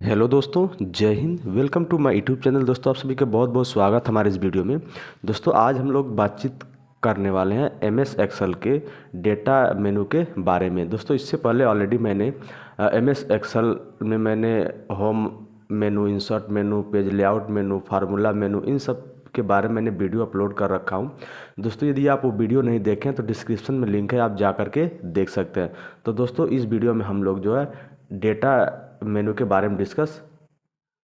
Hello दोस्तों, Jai Hind. Welcome to my YouTube channel. दोस्तों, आप सभी का बहुत बहुत स्वागत हमारे इस वीडियो में। दोस्तों, आज हम लोग बातचीत करने वाले हैं एमएस एक्सेल के डेटा मेनू के बारे में। दोस्तों, इससे पहले ऑलरेडी मैंने एमएस एक्सेल में मैंने home menu, insert menu, page layout menu, formula menu, इन सब के बारे में मैंने वीडियो अपलोड कर रखा हूं। दोस्तों, यदि आप वो वीडियो नहीं देखें तो डिस्क्रिप्शन में लिंक है, आप जा करके देख सकते हैं। तो दोस्तों, इस वीडियो में हम लोग जो है डेटा मेनू के बारे में डिस्कस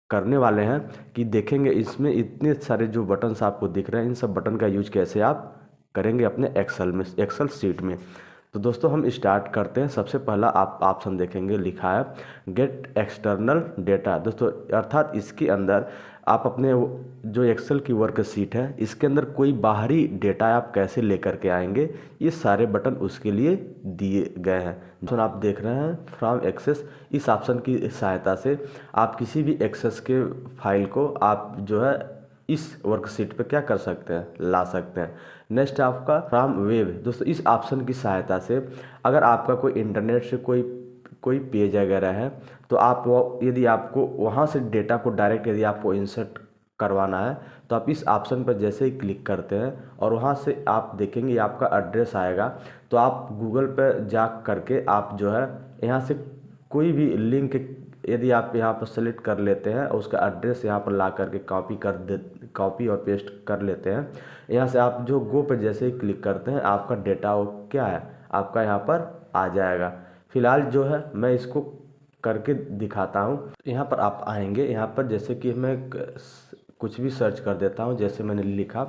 करने वाले हैं कि देखेंगे इसमें इतने सारे जो बटन्स आपको दिख रहे हैं, इन सब बटन का यूज कैसे आप करेंगे अपने एक्सेल में, एक्सेल शीट में। तो दोस्तों, हम स्टार्ट करते हैं। सबसे पहला आप ऑप्शन देखेंगे, लिखा है गेट एक्सटर्नल डेटा। दोस्तों, अर्थात इसके अंदर आप अपने जो एक्सेल की वर्कशीट है, इसके अंदर कोई बाहरी डेटा आप कैसे लेकर के आएंगे, ये सारे बटन उसके लिए दिए गए हैं। जो आप देख रहे हैं फ्रॉम एक्सेस, इस ऑप्शन की सहायता से आप किसी भी एक्सेस के फाइल को आप जो है इस वर्कशीट पे क्या कर सकते हैं, ला सकते हैं। नेक्स्ट आपका फ्रॉम वेब। दोस्तों, इस ऑप्शन की सहायता से अगर आपका कोई इंटरनेट से कोई पेज वगैरह है, तो आप यदि आपको वहाँ से डेटा को डायरेक्ट यदि आपको इंसर्ट करवाना है, तो आप इस ऑप्शन पर जैसे ही क्लिक करते हैं और वहाँ से आप देखेंगे आपका एड्रेस आएगा, तो आप गूगल पर जा करके आप जो है यहाँ से कोई भी लिंक यदि आप यहाँ पर सेलेक्ट कर लेते हैं और उसका एड्रेस यहाँ पर ला करके कॉपी और पेस्ट कर लेते हैं, यहाँ से आप जो गो पर जैसे ही क्लिक करते हैं आपका डेटा वो क्या है, आपका यहाँ पर आ जाएगा। फिलहाल जो है मैं इसको करके दिखाता हूँ। यहाँ पर आप आएंगे, यहाँ पर जैसे कि मैं कुछ भी सर्च कर देता हूँ। जैसे मैंने लिखा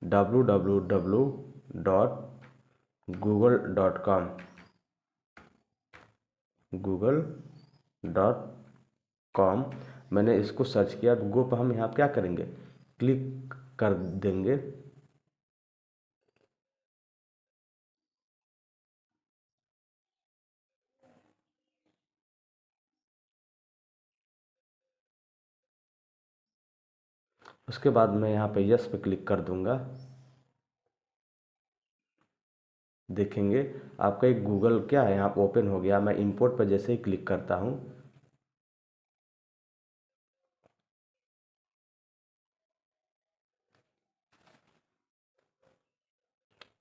www.google.com, google.com मैंने इसको सर्च किया। गो पर हम यहाँ क्या करेंगे, क्लिक कर देंगे। उसके बाद मैं यहाँ पे यस पे क्लिक कर दूंगा। देखेंगे आपका एक गूगल क्या है यहाँ पे ओपन हो गया। मैं इंपोर्ट पर जैसे ही क्लिक करता हूँ,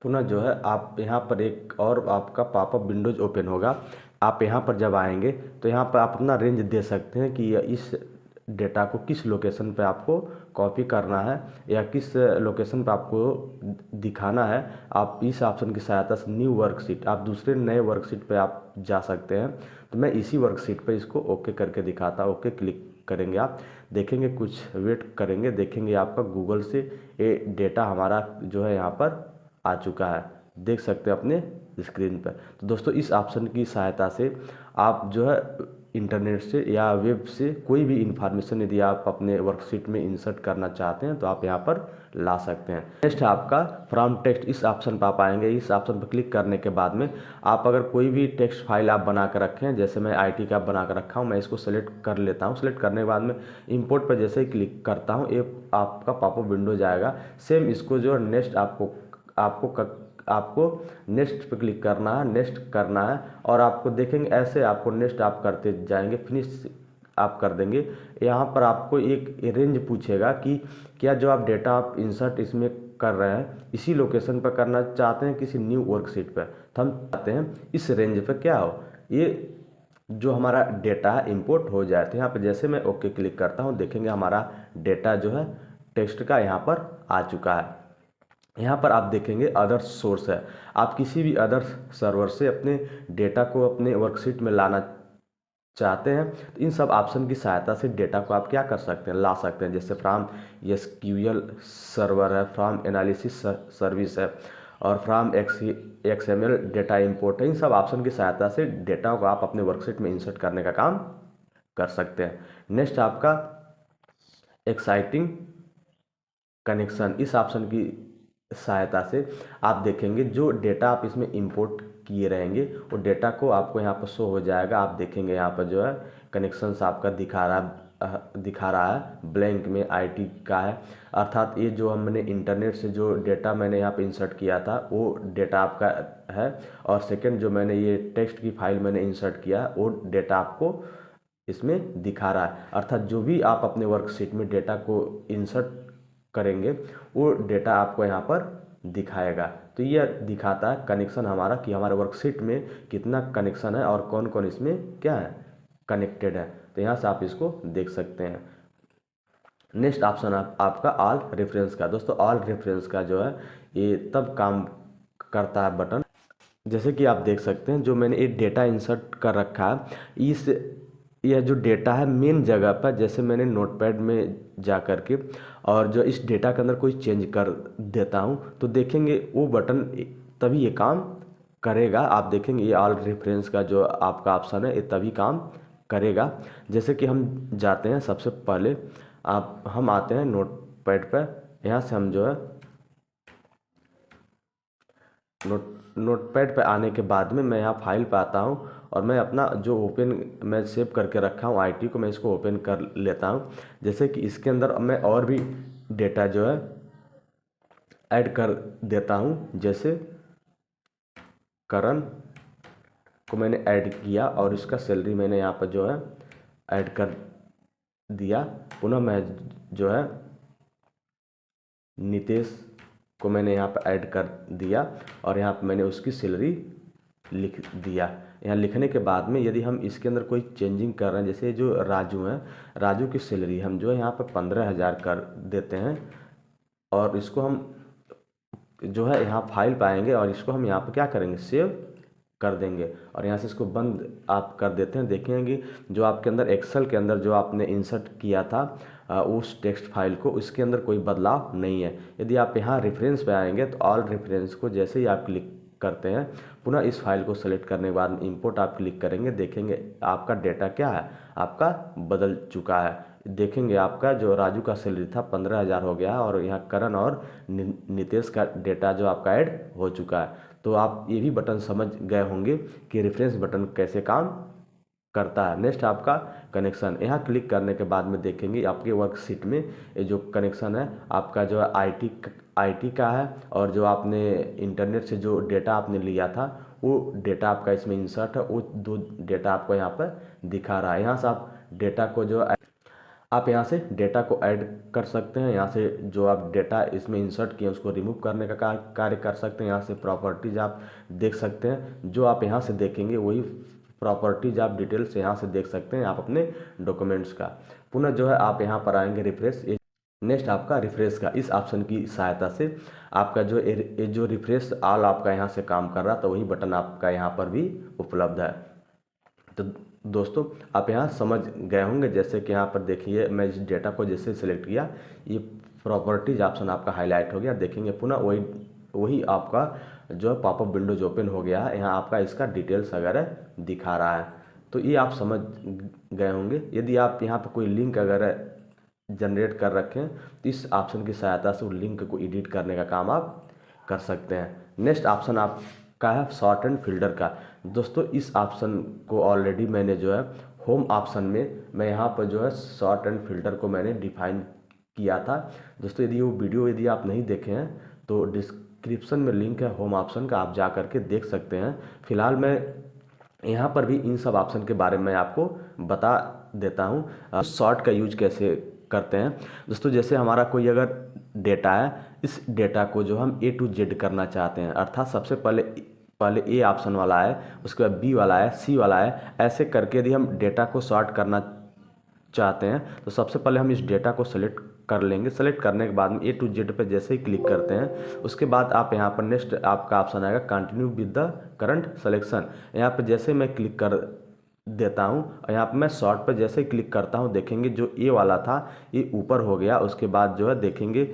पुनः जो है आप यहाँ पर एक और आपका पॉपअप विंडोज ओपन होगा। आप यहाँ पर जब आएंगे तो यहाँ पर आप अपना रेंज दे सकते हैं कि इस डेटा को किस लोकेशन पे आपको कॉपी करना है या किस लोकेशन पे आपको दिखाना है। आप इस ऑप्शन की सहायता से न्यू वर्कशीट, आप दूसरे नए वर्कशीट पे आप जा सकते हैं। तो मैं इसी वर्कशीट पे इसको ओके करके दिखाता हूँ। ओके क्लिक करेंगे, आप देखेंगे, कुछ वेट करेंगे, देखेंगे आपका गूगल से ये डेटा हमारा जो है यहाँ पर आ चुका है, देख सकते हैं अपने स्क्रीन पर। तो दोस्तों, इस ऑप्शन की सहायता से आप जो है इंटरनेट से या वेब से कोई भी इंफॉर्मेशन यदि आप अपने वर्कशीट में इंसर्ट करना चाहते हैं तो आप यहाँ पर ला सकते हैं। नेक्स्ट आपका फ्रॉम टेक्स्ट, इस ऑप्शन पर आप आएंगे। इस ऑप्शन पर क्लिक करने के बाद में आप अगर कोई भी टेक्स्ट फाइल आप बना कर रखें, जैसे मैं आईटी का बना कर रखा हूँ, मैं इसको सेलेक्ट कर लेता हूँ। सेलेक्ट करने के बाद में इंपोर्ट पर जैसे ही क्लिक करता हूँ, ये आपका पॉपअप विंडो जाएगा। सेम इसको जो नेक्स्ट आपको आपको नेक्स्ट पे क्लिक करना है, नेक्स्ट करना है, और आपको देखेंगे ऐसे आपको नेक्स्ट आप करते जाएंगे, फिनिश आप कर देंगे। यहाँ पर आपको एक रेंज पूछेगा कि क्या जो आप डेटा आप इंसर्ट इसमें कर रहे हैं इसी लोकेशन पर करना चाहते हैं किसी न्यू वर्कशीट पर। तो हम चाहते हैं इस रेंज पर क्या हो, ये जो हमारा डेटा है इंपोर्ट हो जाए। तो यहाँ पर जैसे मैं ओके क्लिक करता हूँ, देखेंगे हमारा डेटा जो है टेक्स्ट का यहाँ पर आ चुका है। यहाँ पर आप देखेंगे अदर सोर्स है, आप किसी भी अदर सर्वर से अपने डेटा को अपने वर्कशीट में लाना चाहते हैं तो इन सब ऑप्शन की सहायता से डेटा को आप क्या कर सकते हैं, ला सकते हैं। जैसे फ्रॉम एसक्यूएल सर्वर है, फ्रॉम एनालिसिस सर्विस है, और फ्रॉम एक्सएमएल डेटा इंपोर्ट है। इन सब ऑप्शन की सहायता से डेटा को आप अपने वर्कशीट में इंसर्ट करने का काम कर सकते हैं। नेक्स्ट आपका एक्साइटिंग कनेक्शन, इस ऑप्शन की सहायता से आप देखेंगे जो डेटा आप इसमें इंपोर्ट किए रहेंगे वो डेटा को आपको यहाँ पर शो हो जाएगा। आप देखेंगे यहाँ पर जो है कनेक्शंस आपका दिखा रहा है ब्लैंक में आईटी का है, अर्थात ये जो हमने इंटरनेट से जो डेटा मैंने यहाँ पे इंसर्ट किया था वो डेटा आपका है। और सेकंड जो मैंने ये टेक्स्ट की फाइल मैंने इंसर्ट किया वो डेटा आपको इसमें दिखा रहा है। अर्थात जो भी आप अपने वर्कशीट में डेटा को इंसर्ट करेंगे वो डेटा आपको यहाँ पर दिखाएगा। तो यह दिखाता है कनेक्शन हमारा कि हमारे वर्कशीट में कितना कनेक्शन है और कौन कौन इसमें क्या है कनेक्टेड है। तो यहाँ से आप इसको देख सकते हैं। नेक्स्ट ऑप्शन आपका ऑल रेफरेंस का। दोस्तों ऑल रेफरेंस का जो है ये तब काम करता है बटन, जैसे कि आप देख सकते हैं जो मैंने एक डेटा इंसर्ट कर रखा है, इस यह जो डेटा है मेन जगह पर, जैसे मैंने नोटपैड में जा कर के और जो इस डेटा के अंदर कोई चेंज कर देता हूँ तो देखेंगे वो बटन तभी ये काम करेगा। आप देखेंगे ये ऑल रेफरेंस का जो आपका ऑप्शन है ये तभी काम करेगा। जैसे कि हम जाते हैं, सबसे पहले हम आते हैं नोटपैड पर। यहाँ से हम जो है नोटपैड पे आने के बाद में मैं यहाँ फाइल पे आता हूँ और मैं अपना जो मैं सेव करके रखा हूँ आईटी को, मैं इसको ओपन कर लेता हूँ। जैसे कि इसके अंदर मैं और भी डेटा जो है ऐड कर देता हूँ। जैसे करण को मैंने ऐड किया और इसका सैलरी मैंने यहाँ पर जो है ऐड कर दिया। पुनः मैं जो है नितेश को मैंने यहाँ पर ऐड कर दिया और यहाँ पर मैंने उसकी सैलरी लिख दिया। यहाँ लिखने के बाद में यदि हम इसके अंदर कोई चेंजिंग कर रहे हैं, जैसे जो राजू हैं, राजू की सैलरी हम जो है यहाँ पर 15,000 कर देते हैं और इसको हम जो है यहाँ फाइल पाएंगे और इसको हम यहाँ पर क्या करेंगे सेव कर देंगे और यहाँ से इसको बंद आप कर देते हैं। देखेंगे जो आपके अंदर एक्सेल के अंदर जो आपने इंसर्ट किया था उस टेक्स्ट फाइल को, उसके अंदर कोई बदलाव नहीं है। यदि आप यहाँ रेफरेंस पे आएंगे तो ऑल रेफरेंस को जैसे ही आप क्लिक करते हैं, पुनः इस फाइल को सेलेक्ट करने के बाद इंपोर्ट आप क्लिक करेंगे, देखेंगे आपका डेटा क्या है आपका बदल चुका है। देखेंगे आपका जो राजू का सैलरी था 15,000 हो गया है और यहाँ करण और नितेश का डेटा जो आपका ऐड हो चुका है। तो आप ये भी बटन समझ गए होंगे कि रेफरेंस बटन कैसे काम करता है। नेक्स्ट आपका कनेक्शन, यहाँ क्लिक करने के बाद में देखेंगे आपके वर्कशीट में ये जो कनेक्शन है आपका जो है आईटी का है और जो आपने इंटरनेट से जो डेटा आपने लिया था वो डेटा आपका इसमें इंसर्ट है। वो दो डेटा आपको यहाँ पर दिखा रहा है। यहाँ से आप डेटा को जो आप यहाँ से डेटा को ऐड कर सकते हैं। यहाँ से जो आप डेटा इसमें इंसर्ट किए उसको रिमूव करने का कार्य कर सकते हैं। यहाँ से प्रॉपर्टीज आप देख सकते हैं, जो आप यहाँ से देखेंगे वही प्रॉपर्टीज आप डिटेल्स यहाँ से देख सकते हैं आप अपने डॉक्यूमेंट्स का। पुनः जो है आप यहाँ पर आएंगे रिफ्रेश। नेक्स्ट आपका रिफ्रेश का, इस ऑप्शन की सहायता से आपका जो रिफ्रेश ऑल आपका यहाँ से काम कर रहा तो वही बटन आपका यहाँ पर भी उपलब्ध है। तो दोस्तों आप यहाँ समझ गए होंगे। जैसे कि यहाँ पर देखिए मैं इस डेटा को जैसे सिलेक्ट किया, ये प्रॉपर्टीज ऑप्शन आपका हाईलाइट हो गया। देखेंगे पुनः वही आपका जो है पॉपअप विंडोज ओपन हो गया है। यहाँ आपका इसका डिटेल्स वगैरह दिखा रहा है। तो ये आप समझ गए होंगे। यदि आप यहाँ पर कोई लिंक अगर जनरेट कर रखें तो इस ऑप्शन की सहायता से उस लिंक को एडिट करने का काम आप कर सकते हैं। नेक्स्ट ऑप्शन आपका है सॉर्ट एंड फिल्टर का। दोस्तों इस ऑप्शन को ऑलरेडी मैंने जो है होम ऑप्शन में मैं यहाँ पर जो है सॉर्ट एंड फिल्टर को मैंने डिफाइन किया था। दोस्तों यदि वो वीडियो यदि आप नहीं देखे हैं तो डिस्क्रिप्शन में लिंक है होम ऑप्शन का, आप जा करके देख सकते हैं। फिलहाल मैं यहाँ पर भी इन सब ऑप्शन के बारे में आपको बता देता हूँ। सॉर्ट का यूज कैसे करते हैं दोस्तों, जैसे हमारा कोई अगर डेटा है, इस डेटा को जो हम A to Z करना चाहते हैं, अर्थात सबसे पहले ए ऑप्शन वाला है, उसके बाद बी वाला है, सी वाला है, ऐसे करके यदि हम डेटा को सॉर्ट करना चाहते हैं तो सबसे पहले हम इस डेटा को सेलेक्ट कर लेंगे। सेलेक्ट करने के बाद में A to Z पे जैसे ही क्लिक करते हैं उसके बाद आप यहाँ पर नेक्स्ट आपका ऑप्शन आएगा continue with the current selection. यहाँ पर जैसे मैं क्लिक कर देता हूँ और यहाँ पर मैं शॉर्ट पर जैसे ही क्लिक करता हूँ देखेंगे जो ए वाला था ये ऊपर हो गया। उसके बाद जो है देखेंगे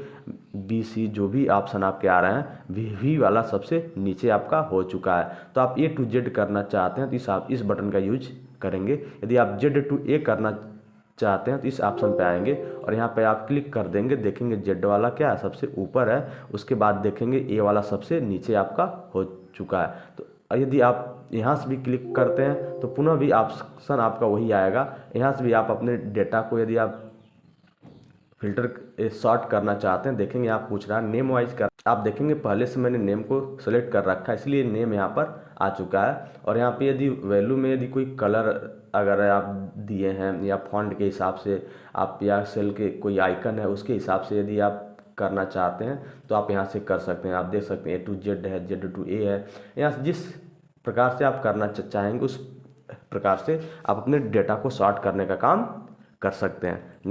बी सी जो भी ऑप्शन आपके आ रहे हैं वी वाला सबसे नीचे आपका हो चुका है। तो आप A to Z करना चाहते हैं तो इस बटन का यूज करेंगे। यदि आप Z to A करना चाहते हैं तो इस ऑप्शन पे आएंगे और यहाँ पे आप क्लिक कर देंगे। देखेंगे Z वाला क्या है सबसे ऊपर है, उसके बाद देखेंगे A वाला सबसे नीचे आपका हो चुका है। तो यदि आप यहाँ से भी क्लिक करते हैं तो पुनः भी ऑप्शन आपका वही आएगा। यहाँ से भी आप अपने डेटा को यदि आप फिल्टर सॉर्ट करना चाहते हैं, देखेंगे आप पूछ रहा है नेम वाइज कर, आप देखेंगे पहले से मैंने नेम को सेलेक्ट कर रखा है इसलिए नेम यहाँ पर आ चुका है। और यहाँ पे यदि वैल्यू में यदि कोई कलर अगर आप दिए हैं या फॉन्ट के हिसाब से आप, या सेल के कोई आइकन है उसके हिसाब से यदि आप करना चाहते हैं तो आप यहाँ से कर सकते हैं। आप देख सकते हैं A to Z है, Z to A है। यहाँ से जिस प्रकार से आप करना चाहेंगे उस प्रकार से आप अपने डेटा को सॉर्ट करने का काम कर सकते हैं।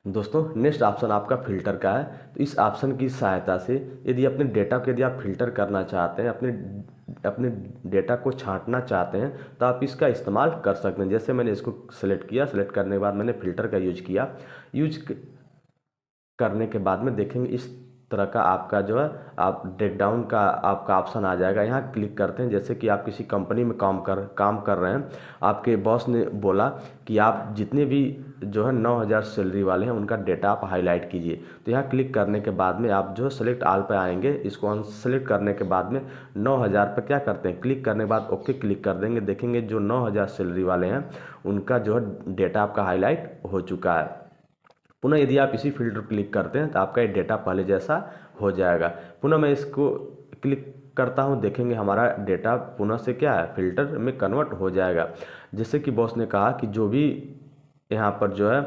दोस्तों नेक्स्ट ऑप्शन आपका फ़िल्टर का है। तो इस ऑप्शन की सहायता से यदि अपने डेटा को यदि आप फ़िल्टर करना चाहते हैं, अपने डेटा को छांटना चाहते हैं, तो आप इसका इस्तेमाल कर सकते हैं। जैसे मैंने इसको सेलेक्ट किया, सेलेक्ट करने के बाद मैंने फ़िल्टर का यूज किया। यूज करने के बाद में देखेंगे इस तरह का आपका जो है आप ड्रैग डाउन का आपका ऑप्शन आ जाएगा। यहाँ क्लिक करते हैं। जैसे कि आप किसी कंपनी में काम कर रहे हैं, आपके बॉस ने बोला कि आप जितने भी जो है 9,000 सैलरी वाले हैं उनका डेटा आप हाईलाइट कीजिए। तो यहाँ क्लिक करने के बाद में आप जो है सेलेक्ट ऑल पे आएंगे। इसको अनसेलेक्ट करने के बाद में 9,000 पर क्या करते हैं, क्लिक करने के बाद ओके क्लिक कर देंगे। देखेंगे जो 9,000 सैलरी वाले हैं उनका जो है डेटा आपका हाईलाइट हो चुका है। पुनः यदि आप इसी फील्ड पर क्लिक करते हैं तो आपका ये डेटा पहले जैसा हो जाएगा। पुनः मैं इसको क्लिक करता हूं, देखेंगे हमारा डेटा पुनः से क्या है, फिल्टर में कन्वर्ट हो जाएगा। जैसे कि बॉस ने कहा कि जो भी यहाँ पर जो है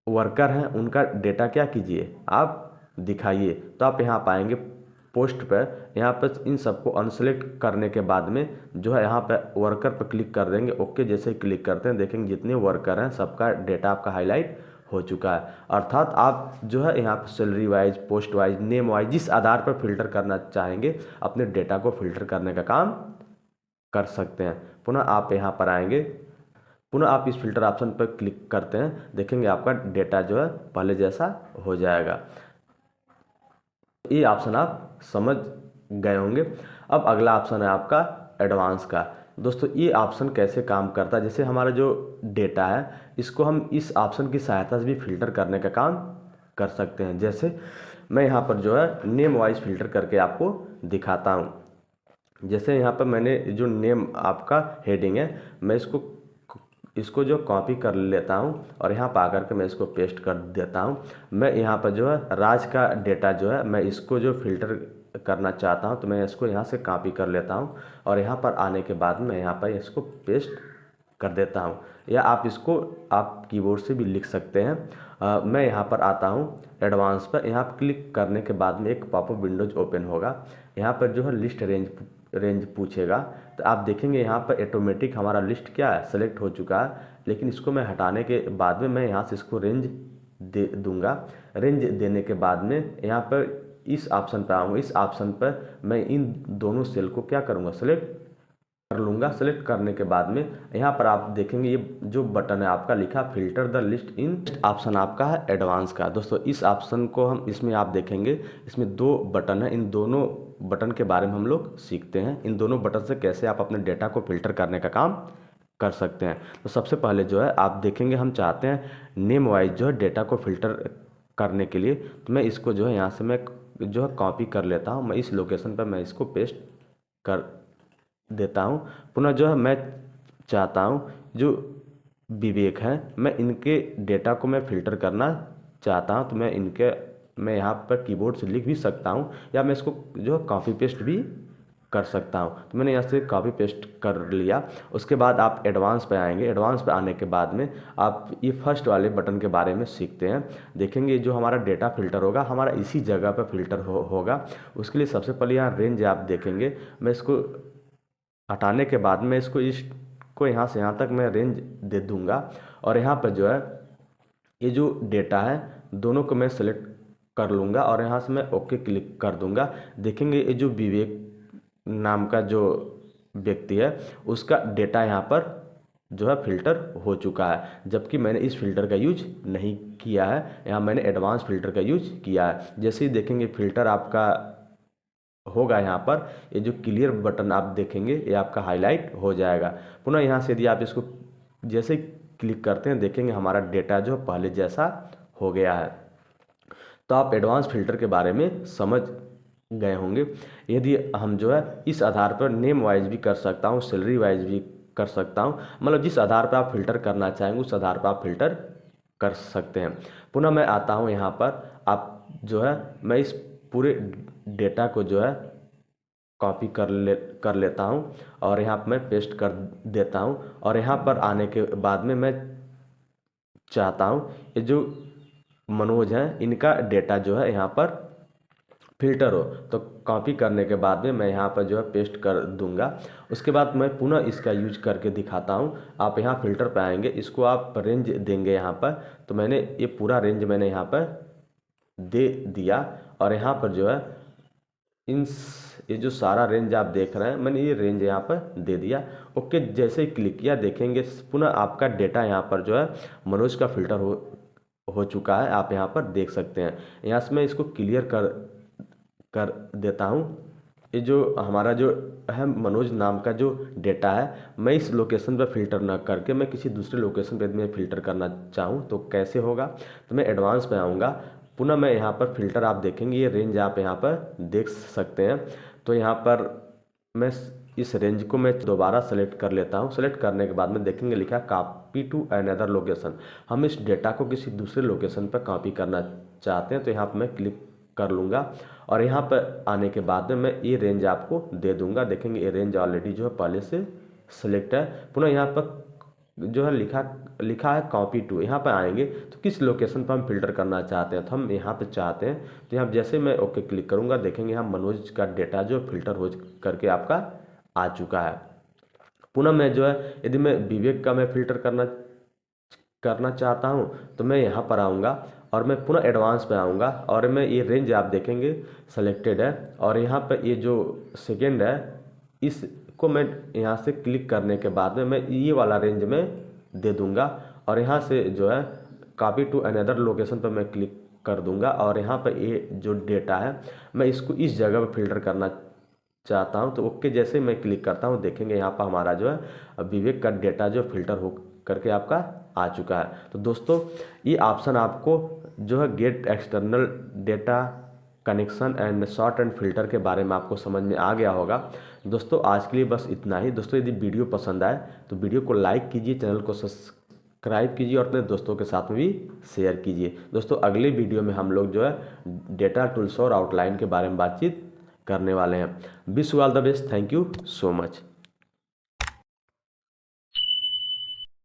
वर्कर हैं उनका डेटा क्या कीजिए, आप दिखाइए। तो आप यहाँ पाएंगे पोस्ट पर, यहाँ पर इन सबको अनसेलेक्ट करने के बाद में जो है यहाँ पर वर्कर पर क्लिक कर देंगे। ओके जैसे ही क्लिक करते हैं देखेंगे जितने वर्कर हैं सबका डेटा आपका हाईलाइट हो चुका है। अर्थात आप जो है यहाँ पर salary wise, post wise, name wise जिस आधार पर फिल्टर करना चाहेंगे अपने डेटा को फिल्टर करने का काम कर सकते हैं। पुनः आप यहाँ पर आएंगे, पुनः आप इस फिल्टर ऑप्शन पर क्लिक करते हैं, देखेंगे आपका डेटा जो है पहले जैसा हो जाएगा। ये ऑप्शन आप समझ गए होंगे। अब अगला ऑप्शन है आपका एडवांस का। दोस्तों ये ऑप्शन कैसे काम करता है, जैसे हमारा जो डेटा है इसको हम इस ऑप्शन की सहायता से भी फिल्टर करने का काम कर सकते हैं। जैसे मैं यहाँ पर जो है नेम वाइज फिल्टर करके आपको दिखाता हूँ। जैसे यहाँ पर मैंने जो नेम आपका हेडिंग है, मैं इसको जो कॉपी कर लेता हूँ और यहाँ पर आकर के मैं इसको पेस्ट कर देता हूँ। मैं यहाँ पर जो है राज का डेटा जो है मैं इसको जो फिल्टर करना चाहता हूँ तो मैं इसको यहाँ से कॉपी कर लेता हूँ और यहाँ पर आने के बाद मैं यहाँ पर इसको पेस्ट कर देता हूँ। या आप इसको आप कीबोर्ड से भी लिख सकते हैं। मैं यहाँ पर आता हूँ एडवांस पर, यहाँ पर क्लिक करने के बाद में एक पॉपअप विंडोज ओपन होगा। यहाँ पर जो है लिस्ट रेंज पूछेगा, तो आप देखेंगे यहाँ पर ऑटोमेटिक हमारा लिस्ट क्या है, सेलेक्ट हो चुका है। लेकिन इसको मैं हटाने के बाद में मैं यहाँ से इसको रेंज दे दूँगा। रेंज देने के बाद में यहाँ पर इस ऑप्शन पर आऊँगा। इस ऑप्शन पर मैं इन दोनों सेल को क्या करूँगा, सेलेक्ट कर लूँगा। सेलेक्ट करने के बाद में यहाँ पर आप देखेंगे ये जो बटन है आपका लिखा filter the list in, option आपका है एडवांस का। दोस्तों इस ऑप्शन को हम इसमें आप देखेंगे इसमें दो बटन है, इन दोनों बटन के बारे में हम लोग सीखते हैं। इन दोनों बटन से कैसे आप अपने डेटा को फिल्टर करने का काम कर सकते हैं। तो सबसे पहले जो है आप देखेंगे हम चाहते हैं नेम वाइज जो है डेटा को फिल्टर करने के लिए, तो मैं इसको जो है यहाँ से मैं जो है कॉपी कर लेता हूँ। मैं इस लोकेशन पर मैं इसको पेस्ट कर देता हूँ। पुनः जो है मैं चाहता हूँ जो विवेक है मैं इनके डेटा को मैं फिल्टर करना चाहता हूँ, तो मैं यहाँ पर कीबोर्ड से लिख भी सकता हूँ या मैं इसको जो कॉपी पेस्ट भी कर सकता हूँ। तो मैंने यहाँ से कॉपी पेस्ट कर लिया। उसके बाद आप एडवांस पे आएंगे। एडवांस पे आने के बाद में आप ये फर्स्ट वाले बटन के बारे में सीखते हैं। देखेंगे जो हमारा डेटा फिल्टर होगा हमारा इसी जगह पर फिल्टर होगा। उसके लिए सबसे पहले यहाँ रेंज आप देखेंगे, मैं इसको हटाने के बाद में इसको यहाँ से यहाँ तक मैं रेंज दे दूँगा और यहाँ पर जो है ये जो डेटा है दोनों को मैं सेलेक्ट कर लूँगा और यहाँ से मैं ओके क्लिक कर दूँगा। देखेंगे ये जो विवेक नाम का जो व्यक्ति है उसका डेटा यहाँ पर जो है फिल्टर हो चुका है, जबकि मैंने इस फिल्टर का यूज नहीं किया है। यहाँ मैंने एडवांस फिल्टर का यूज किया है। जैसे ही देखेंगे फिल्टर आपका होगा, यहाँ पर ये जो क्लियर बटन आप देखेंगे ये आपका हाईलाइट हो जाएगा। पुनः यहाँ से यदि आप इसको जैसे क्लिक करते हैं देखेंगे हमारा डेटा जो पहले जैसा हो गया है। तो आप एडवांस फिल्टर के बारे में समझ गए होंगे। यदि हम जो है इस आधार पर नेम वाइज भी कर सकता हूँ, सैलरी वाइज भी कर सकता हूँ, मतलब जिस आधार पर आप फिल्टर करना चाहेंगे उस आधार पर आप फिल्टर कर सकते हैं। पुनः मैं आता हूँ यहाँ पर, आप जो है मैं इस पूरे डेटा को जो है कॉपी कर लेता हूँ और यहाँ पर मैं पेस्ट कर देता हूँ। और यहाँ पर आने के बाद में मैं चाहता हूँ ये जो मनोज हैं इनका डेटा जो है यहाँ पर फिल्टर हो, तो कॉपी करने के बाद में मैं यहाँ पर जो है पेस्ट कर दूंगा। उसके बाद मैं पुनः इसका यूज करके दिखाता हूँ। आप यहाँ फिल्टर पे आएंगे, इसको आप रेंज देंगे यहाँ पर, तो मैंने ये पूरा रेंज मैंने यहाँ पर दे दिया। और यहाँ पर जो है ये जो सारा रेंज आप देख रहे हैं मैंने ये रेंज यहाँ पर दे दिया। ओके जैसे ही क्लिक किया देखेंगे पुनः आपका डेटा यहाँ पर जो है मनोज का फिल्टर हो चुका है, आप यहाँ पर देख सकते हैं। यहाँ से मैं इसको क्लियर कर देता हूँ। ये जो हमारा जो है मनोज नाम का जो डेटा है, मैं इस लोकेशन पर फिल्टर ना करके मैं किसी दूसरे लोकेशन पर मैं फ़िल्टर करना चाहूँ तो कैसे होगा। तो मैं एडवांस पे आऊँगा, पुनः मैं यहाँ पर फ़िल्टर आप देखेंगे ये रेंज आप यहाँ पर देख सकते हैं। तो यहाँ पर मैं इस रेंज को मैं दोबारा सेलेक्ट कर लेता हूँ। सेलेक्ट करने के बाद में देखेंगे लिखा कॉपी टू अनदर लोकेशन। हम इस डेटा को किसी दूसरे लोकेशन पर कॉपी करना चाहते हैं, तो यहाँ पर मैं क्लिक कर लूँगा और यहाँ पर आने के बाद में मैं ये रेंज आपको दे दूँगा। देखेंगे ये रेंज ऑलरेडी जो है पहले से सिलेक्ट है। पुनः यहाँ पर जो है लिखा है कॉपी टू, यहाँ पर आएंगे तो किस लोकेशन पर हम फिल्टर करना चाहते हैं, तो हम यहाँ पे चाहते हैं। तो यहाँ जैसे मैं ओके क्लिक करूँगा देखेंगे यहाँ मनोज का डेटा जो फिल्टर हो करके आपका आ चुका है। पुनः मैं जो है यदि मैं विवेक का मैं फिल्टर करना चाहता हूँ तो मैं यहाँ पर आऊँगा और मैं पुनः एडवांस पे आऊँगा और मैं ये रेंज आप देखेंगे सेलेक्टेड है। और यहाँ पर ये जो सेकेंड है इसको मैं यहाँ से क्लिक करने के बाद में मैं ये वाला रेंज में दे दूँगा और यहाँ से जो है कॉपी टू अनदर लोकेशन पर मैं क्लिक कर दूँगा। और यहाँ पर ये जो डेटा है मैं इसको इस जगह पर फिल्टर करना चाहता हूँ, तो ओके जैसे मैं क्लिक करता हूँ देखेंगे यहाँ पर हमारा जो है विवेक का डेटा जो फिल्टर हो करके आपका आ चुका है। तो दोस्तों ये ऑप्शन आपको जो है gate external data connection and sort and filter के बारे में आपको समझ में आ गया होगा। दोस्तों आज के लिए बस इतना ही। दोस्तों यदि वीडियो पसंद आए तो वीडियो को लाइक कीजिए, चैनल को सब्सक्राइब कीजिए और अपने दोस्तों के साथ में भी शेयर कीजिए। दोस्तों अगले वीडियो में हम लोग जो है डेटा टूल्स और आउटलाइन के बारे में बातचीत करने वाले हैं। Wish you all the best. Thank you so much.